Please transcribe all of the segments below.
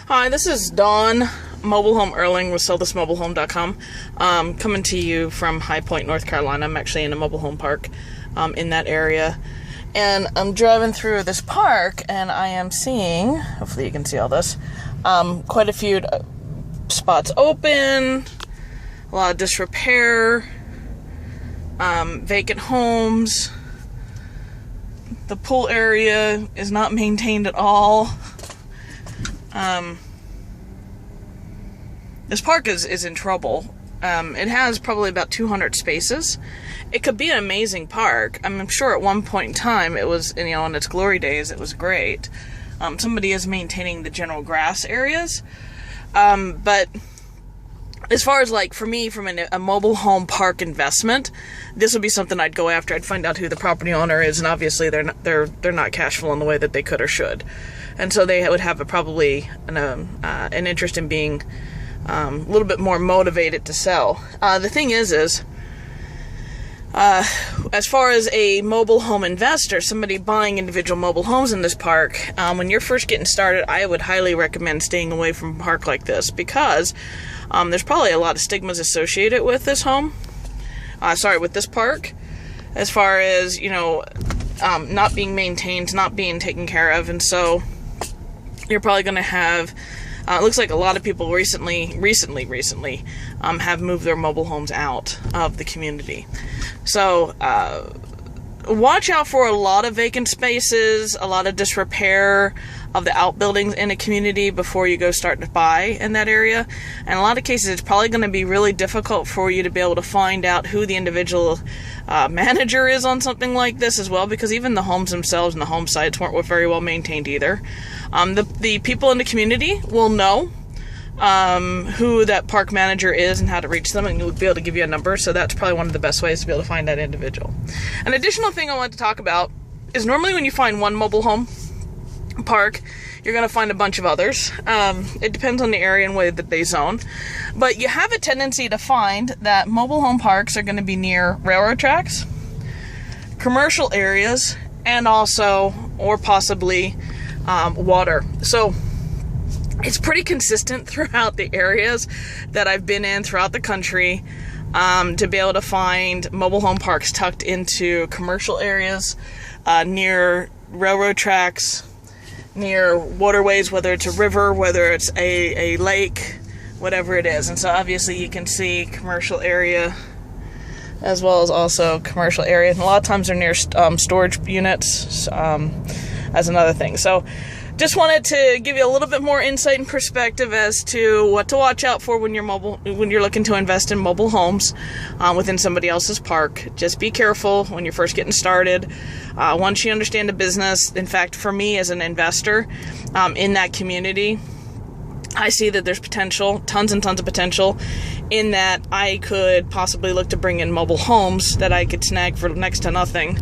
Hi, this is Dawn, Mobile Home Erling with sellthismobilehome.com. Coming to you from High Point, North Carolina. I'm actually in a mobile home park in that area. And I'm driving through this park and I am seeing, hopefully you can see all this, quite a few spots open, a lot of disrepair, vacant homes. The pool area is not maintained at all. This park is in trouble. It has probably about 200 spaces. It could be an amazing park. I'm sure at one point in time it was, in its glory days, it was great. Somebody is maintaining the general grass areas. But as far as for me, from a mobile home park investment, this would be something I'd go after. I'd find out who the property owner is, and obviously they're not cash flowing the way that they could or should, and so they would have probably an interest in being a little bit more motivated to sell. The thing is as far as a mobile home investor, somebody buying individual mobile homes in this park, when you're first getting started, I would highly recommend staying away from a park like this, because there's probably a lot of stigmas associated with this with this park, as far as, not being maintained, not being taken care of, and so you're probably going to have, it looks like a lot of people recently have moved their mobile homes out of the community. So, watch out for a lot of vacant spaces, a lot of disrepair of the outbuildings in a community before you go start to buy in that area. And in a lot of cases, it's probably going to be really difficult for you to be able to find out who the individual manager is on something like this as well, because even the homes themselves and the home sites weren't very well maintained either. The people in the community will know who that park manager is and how to reach them, and you'll be able to give you a number, so that's probably one of the best ways to be able to find that individual. An additional thing I want to talk about is normally when you find one mobile home park, you're going to find a bunch of others. It depends on the area and way that they zone, but you have a tendency to find that mobile home parks are going to be near railroad tracks, commercial areas, and also, or possibly, water. So it's pretty consistent throughout the areas that I've been in throughout the country, to be able to find mobile home parks tucked into commercial areas, near railroad tracks, near waterways, whether it's a river, whether it's a lake, whatever it is. And so obviously you can see commercial area as well as also commercial area. And a lot of times they're near storage units, as another thing. So just wanted to give you a little bit more insight and perspective as to what to watch out for when you're looking to invest in mobile homes within somebody else's park. Just be careful when you're first getting started. Once you understand the business, in fact, for me as an investor in that community, I see that there's potential, tons and tons of potential, in that I could possibly look to bring in mobile homes that I could snag for next to nothing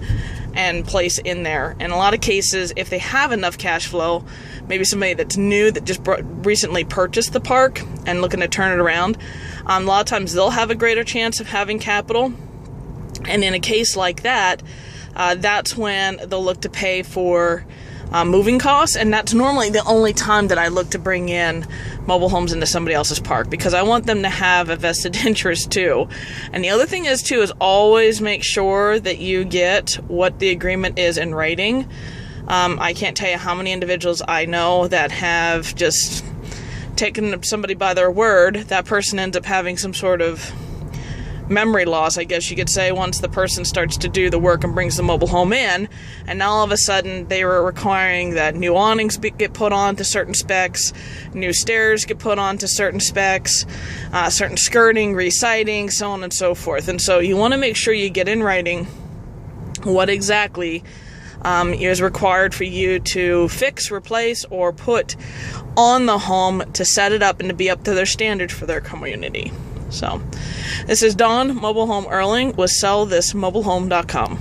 and place in there. In a lot of cases, if they have enough cash flow, maybe somebody that's new that just recently purchased the park and looking to turn it around, a lot of times they'll have a greater chance of having capital. And in a case like that, that's when they'll look to pay for moving costs, and that's normally the only time that I look to bring in mobile homes into somebody else's park, because I want them to have a vested interest too. And the other thing is always make sure that you get what the agreement is in writing. I can't tell you how many individuals I know that have just taken somebody by their word. That person ends up having some sort of memory loss, I guess you could say, once the person starts to do the work and brings the mobile home in, and now all of a sudden they were requiring that new awnings get put on to certain specs, new stairs get put on to certain specs, certain skirting, re-siding, so on and so forth. And so you want to make sure you get in writing what exactly is required for you to fix, replace, or put on the home to set it up and to be up to their standards for their community. So, this is Dawn, Mobile Home Erling with sellthismobilehome.com.